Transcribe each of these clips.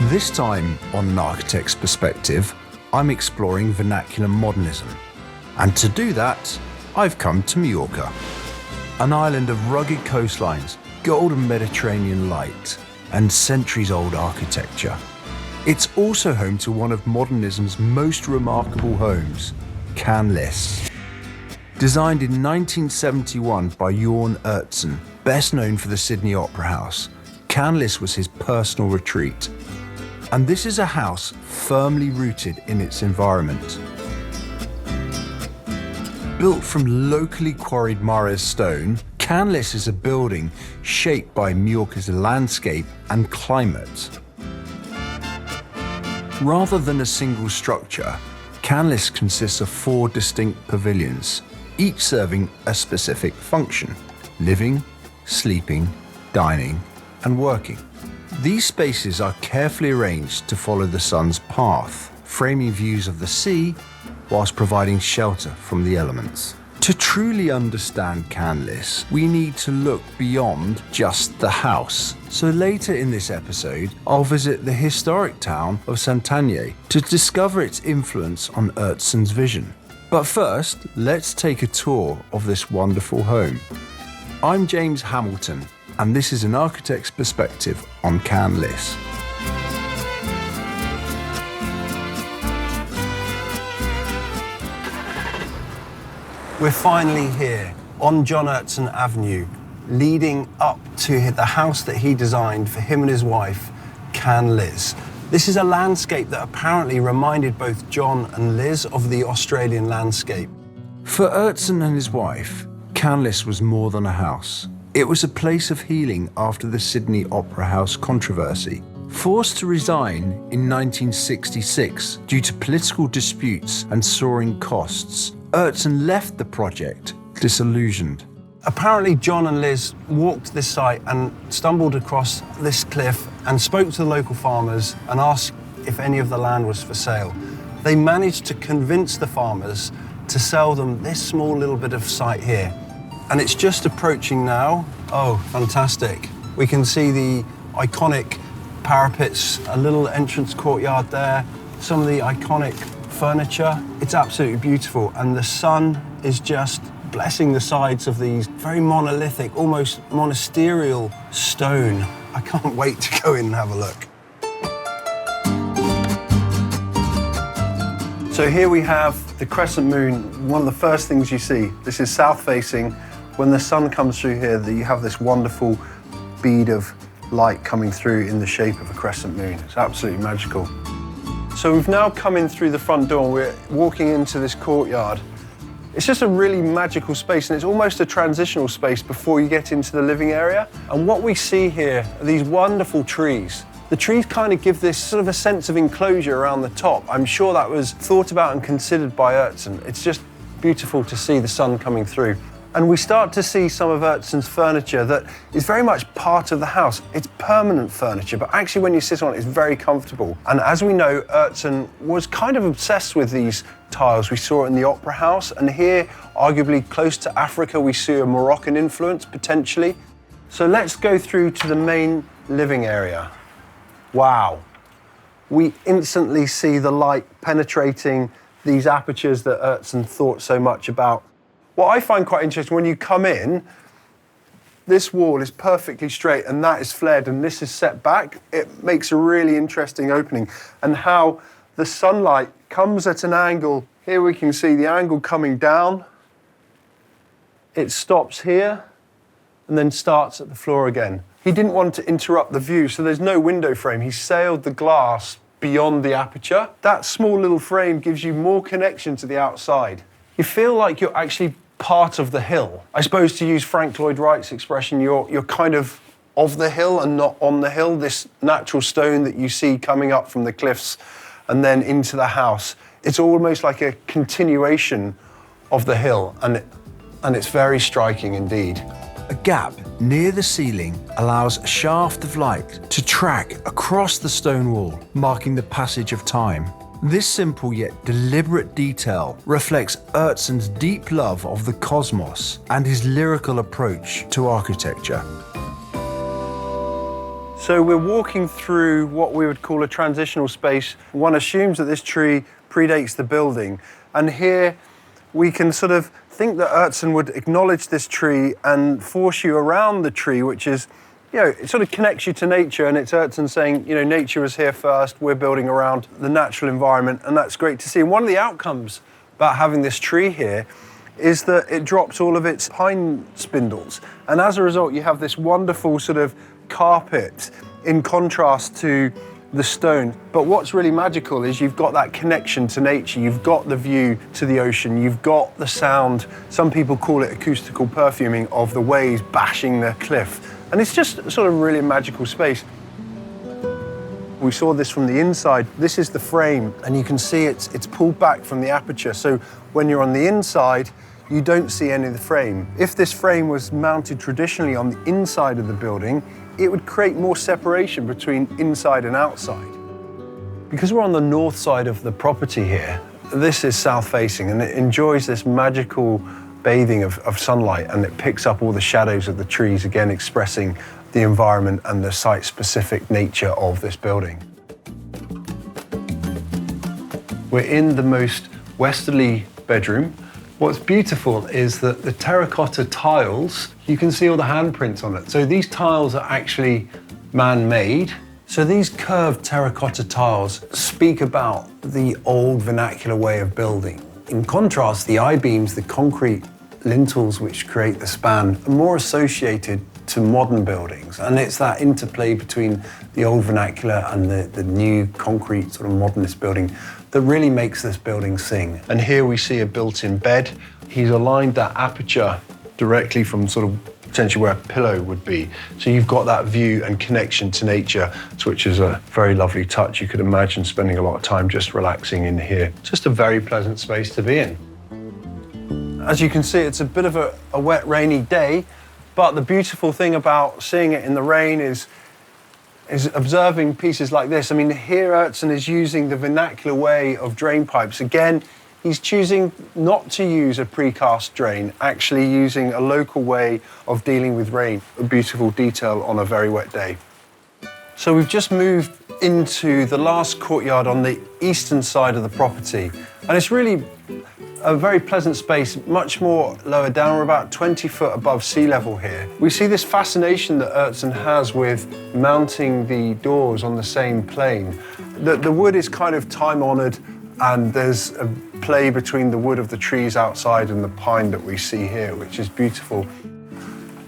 This time on An Architect's Perspective, I'm exploring vernacular modernism. And to do that, I've come to Mallorca, an island of rugged coastlines, golden Mediterranean light, and centuries-old architecture. It's also home to one of modernism's most remarkable homes, Can Lis. Designed in 1971 by Jørn Utzon, best known for the Sydney Opera House, Can Lis was his personal retreat. And this is a house firmly rooted in its environment. Built from locally quarried Mares stone, Can Lis is a building shaped by Mallorca's landscape and climate. Rather than a single structure, Can Lis consists of 4 distinct pavilions, each serving a specific function: living, sleeping, dining, and working. These spaces are carefully arranged to follow the sun's path, framing views of the sea whilst providing shelter from the elements. To truly understand Can Lis, we need to look beyond just the house. So later in this episode, I'll visit the historic town of Santanyí to discover its influence on Utzon's vision. But first, let's take a tour of this wonderful home. I'm James Hamilton, and this is An Architect's Perspective on Can Lis. We're finally here on Jørn Utzon Avenue, leading up to the house that he designed for him and his wife, Can Lis. This is a landscape that apparently reminded both John and Liz of the Australian landscape. For Utzon and his wife, Can Lis was more than a house. It was a place of healing after the Sydney Opera House controversy. Forced to resign in 1966 due to political disputes and soaring costs, Utzon left the project disillusioned. Apparently, John and Liz walked this site and stumbled across this cliff and spoke to the local farmers and asked if any of the land was for sale. They managed to convince the farmers to sell them this small little bit of site here. And it's just approaching now. Oh, fantastic. We can see the iconic parapets, a little entrance courtyard there, some of the iconic furniture. It's absolutely beautiful, and the sun is just blessing the sides of these very monolithic, almost monasterial stone. I can't wait to go in and have a look. So here we have the crescent moon, one of the first things you see. This is south facing. When the sun comes through here, you have this wonderful bead of light coming through in the shape of a crescent moon. It's absolutely magical. So we've now come in through the front door and we're walking into this courtyard. It's just a really magical space, and it's almost a transitional space before you get into the living area. And what we see here are these wonderful trees. The trees kind of give this sort of a sense of enclosure around the top. I'm sure that was thought about and considered by Utzon. It's just beautiful to see the sun coming through. And we start to see some of Utzon's furniture that is very much part of the house. It's permanent furniture, but actually when you sit on it, it's very comfortable. And as we know, Utzon was kind of obsessed with these tiles. We saw it in the Opera House, and here, arguably close to Africa, we see a Moroccan influence, potentially. So let's go through to the main living area. Wow. We instantly see the light penetrating these apertures that Utzon thought so much about. What I find quite interesting, when you come in, this wall is perfectly straight and that is flared and this is set back. It makes a really interesting opening, and how the sunlight comes at an angle. Here we can see the angle coming down. It stops here and then starts at the floor again. He didn't want to interrupt the view, so there's no window frame. He sailed the glass beyond the aperture. That small little frame gives you more connection to the outside. You feel like you're actually part of the hill. I suppose, to use Frank Lloyd Wright's expression, you're kind of the hill and not on the hill, this natural stone that you see coming up from the cliffs and then into the house. It's almost like a continuation of the hill, and it's very striking indeed. A gap near the ceiling allows a shaft of light to track across the stone wall, marking the passage of time. This simple yet deliberate detail reflects Utzon's deep love of the cosmos and his lyrical approach to architecture. So we're walking through what we would call a transitional space. One assumes that this tree predates the building. And here we can sort of think that Utzon would acknowledge this tree and force you around the tree, which is, you know, it sort of connects you to nature, and it's Utzon saying, you know, nature was here first, we're building around the natural environment, and that's great to see. And one of the outcomes about having this tree here is that it drops all of its pine spindles. And as a result, you have this wonderful sort of carpet in contrast to the stone. But what's really magical is you've got that connection to nature, you've got the view to the ocean, you've got the sound, some people call it acoustical perfuming, of the waves bashing the cliff. And it's just sort of really a magical space. We saw this from the inside. This is the frame, and you can see it's pulled back from the aperture. So when you're on the inside, you don't see any of the frame. If this frame was mounted traditionally on the inside of the building, it would create more separation between inside and outside. Because we're on the north side of the property here, this is south facing, and it enjoys this magical bathing of sunlight, and it picks up all the shadows of the trees, again expressing the environment and the site-specific nature of this building. We're in the most westerly bedroom. What's beautiful is that the terracotta tiles, you can see all the handprints on it. So these tiles are actually man-made. So these curved terracotta tiles speak about the old vernacular way of building. In contrast, the I-beams, the concrete lintels which create the span, are more associated to modern buildings. And it's that interplay between the old vernacular and the new concrete sort of modernist building that really makes this building sing. And here we see a built-in bed. He's aligned that aperture directly from sort of potentially where a pillow would be. So you've got that view and connection to nature, which is a very lovely touch. You could imagine spending a lot of time just relaxing in here. Just a very pleasant space to be in. As you can see, it's a bit of a wet, rainy day, but the beautiful thing about seeing it in the rain is observing pieces like this. I mean, here Utzon is using the vernacular way of drain pipes. Again, he's choosing not to use a precast drain, actually using a local way of dealing with rain. A beautiful detail on a very wet day. So we've just moved into the last courtyard on the eastern side of the property. And it's really a very pleasant space, much more lower down. We're about 20 foot above sea level here. We see this fascination that Utzon has with mounting the doors on the same plane. The wood is kind of time-honored, and there's a play between the wood of the trees outside and the pine that we see here, which is beautiful.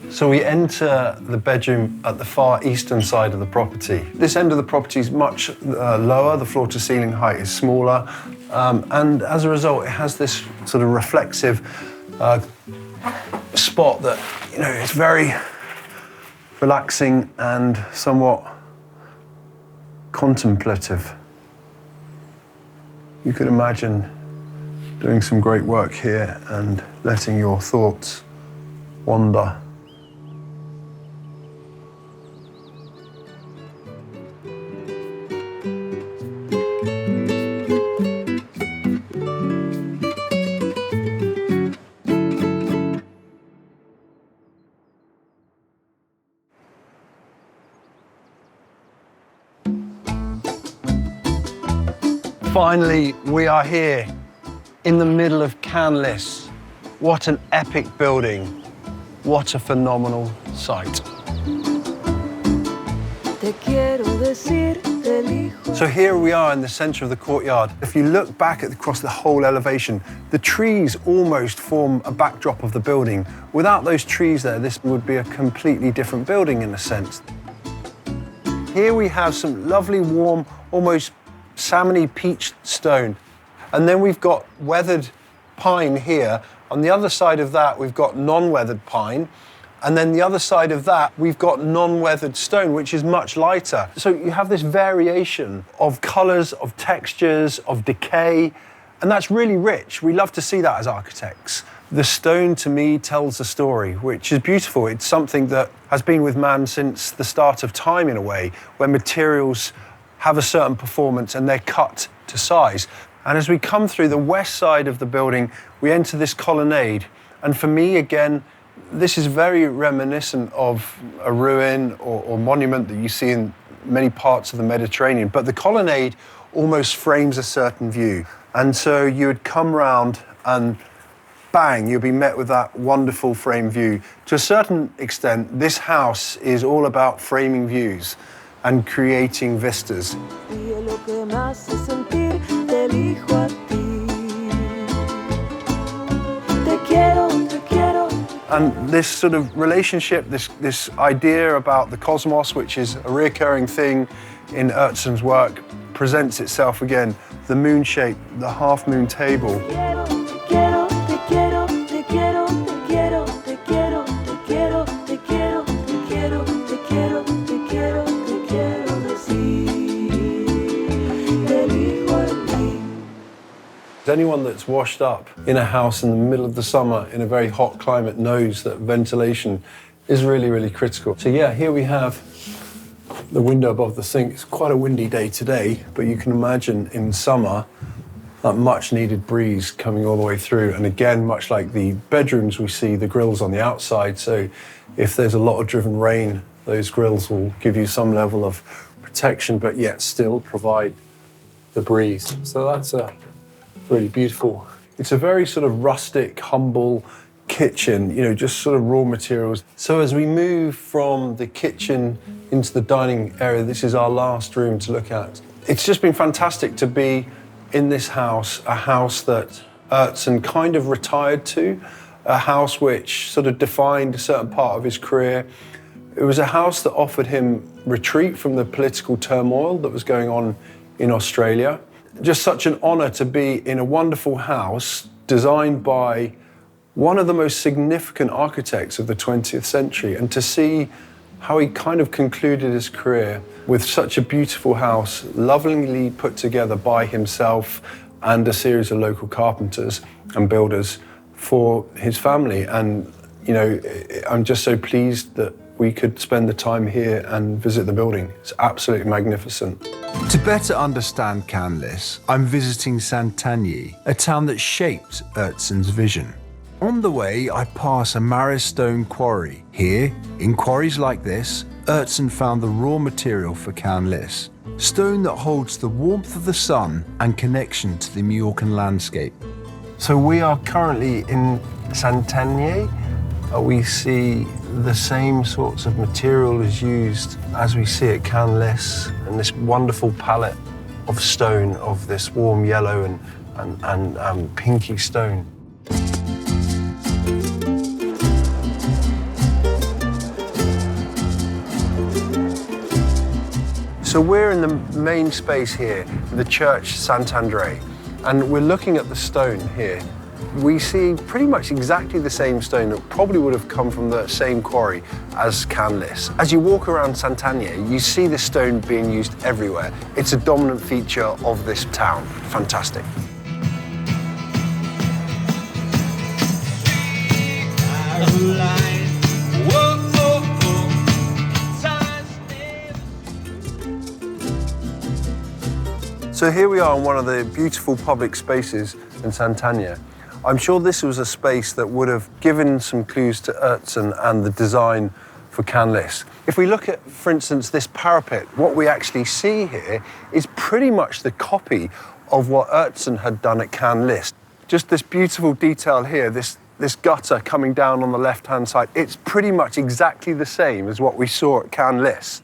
So we enter the bedroom at the far eastern side of the property. This end of the property is much lower, the floor-to-ceiling height is smaller, and as a result it has this sort of reflexive spot that, you know, it's very relaxing and somewhat contemplative. You could imagine doing some great work here and letting your thoughts wander. Finally, we are here in the middle of Can Lis. What an epic building. What a phenomenal sight. So here we are in the center of the courtyard. If you look back across the whole elevation, the trees almost form a backdrop of the building. Without those trees there, this would be a completely different building in a sense. Here we have some lovely, warm, almost salmony peach stone. And then we've got weathered pine here. On the other side of that, we've got non-weathered pine. And then the other side of that, we've got non-weathered stone, which is much lighter. So you have this variation of colors, of textures, of decay, and that's really rich. We love to see that as architects. The stone, to me, tells a story, which is beautiful. It's something that has been with man since the start of time, in a way, where materials have a certain performance and they're cut to size. And as we come through the west side of the building, we enter this colonnade. And for me, again, This is very reminiscent of a ruin or monument that you see in many parts of the Mediterranean, but the colonnade almost frames a certain view. And so you would come round and bang, you'll be met with that wonderful frame view. To a certain extent, this house is all about framing views and creating vistas. And this sort of relationship, this idea about the cosmos, which is a recurring thing in Utzon's work, presents itself again. The moon shape, the half moon table. Anyone that's washed up in a house in the middle of the summer in a very hot climate knows that ventilation is really, really critical. So yeah, here we have the window above the sink. It's quite a windy day today, but you can imagine in summer that much needed breeze coming all the way through. And again, much like the bedrooms, we see the grills on the outside. So if there's a lot of driven rain, those grills will give you some level of protection, but yet still provide the breeze. So that's a really beautiful. It's a very sort of rustic, humble kitchen, you know, just sort of raw materials. So as we move from the kitchen into the dining area, this is our last room to look at. It's just been fantastic to be in this house, a house that Utzon kind of retired to, a house which sort of defined a certain part of his career. It was a house that offered him retreat from the political turmoil that was going on in Australia. Just such an honor to be in a wonderful house designed by one of the most significant architects of the 20th century, and to see how he kind of concluded his career with such a beautiful house, lovingly put together by himself and a series of local carpenters and builders for his family. And, you know, I'm just so pleased that we could spend the time here and visit the building. It's absolutely magnificent. To better understand Can Lis, I'm visiting Santanyí, a town that shaped Utzon's vision. On the way, I pass a Maris stone quarry. Here, in quarries like this, Utzon found the raw material for Can Lis, stone that holds the warmth of the sun and connection to the Mallorcan landscape. So we are currently in Santanyí. We see the same sorts of material is used as we see at Can Lis, and this wonderful palette of stone, of this warm yellow and pinky stone. So we're in the main space here, the church Sant'Andrea, and we're looking at the stone here. We see pretty much exactly the same stone that probably would have come from the same quarry as Can Lis. As you walk around Santanyí, you see this stone being used everywhere. It's a dominant feature of this town. Fantastic. So here we are in one of the beautiful public spaces in Santanyí. I'm sure this was a space that would have given some clues to Utzon and the design for Can Lis. If we look at, for instance, this parapet, what we actually see here is pretty much the copy of what Utzon had done at Can Lis. Just this beautiful detail here, this gutter coming down on the left-hand side, it's pretty much exactly the same as what we saw at Can Lis.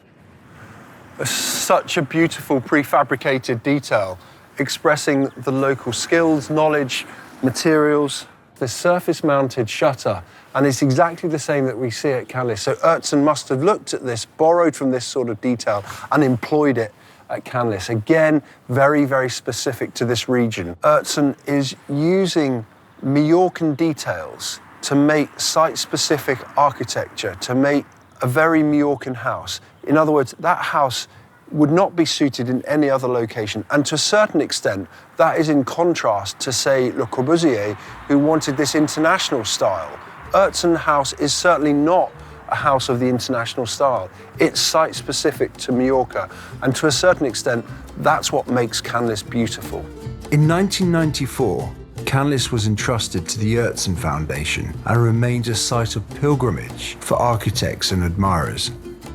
Such a beautiful prefabricated detail expressing the local skills, knowledge, materials. The surface-mounted shutter, and it's exactly the same that we see at Can Lis. So Utzon must have looked at this, borrowed from this sort of detail, and employed it at Can Lis. Again, very, very specific to this region. Utzon is using Mallorcan details to make site-specific architecture, to make a very Mallorcan house. In other words, that house would not be suited in any other location. And to a certain extent, that is in contrast to, say, Le Corbusier, who wanted this international style. Utzon House is certainly not a house of the international style. It's site-specific to Mallorca. And to a certain extent, that's what makes Can Lis beautiful. In 1994, Can Lis was entrusted to the Utzon Foundation and remains a site of pilgrimage for architects and admirers.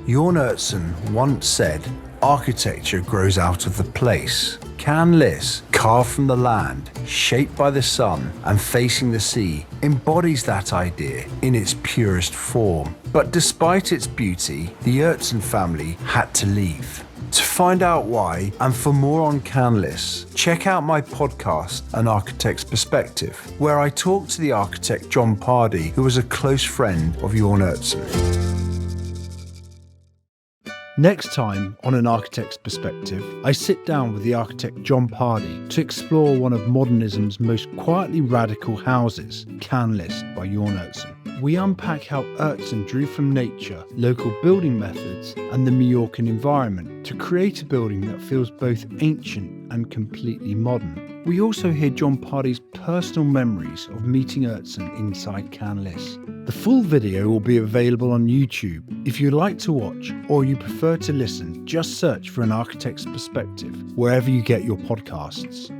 Jørn Utzon once said, "Architecture grows out of the place." Can Lis, carved from the land, shaped by the sun and facing the sea, embodies that idea in its purest form. But despite its beauty, the Utzon family had to leave. To find out why, and for more on Can Lis, check out my podcast, An Architect's Perspective, where I talk to the architect John Pardee, who was a close friend of Jørn Utzon. Next time on An Architect's Perspective, I sit down with the architect John Pardee to explore one of modernism's most quietly radical houses, Can Lis by Jørn Utzon. We unpack how Utzon drew from nature, local building methods, and the Mallorcan environment to create a building that feels both ancient and completely modern. We also hear John Pardee's personal memories of meeting Utzon inside Can Lis. The full video will be available on YouTube. If you'd like to watch or you prefer to listen, just search for An Architect's Perspective wherever you get your podcasts.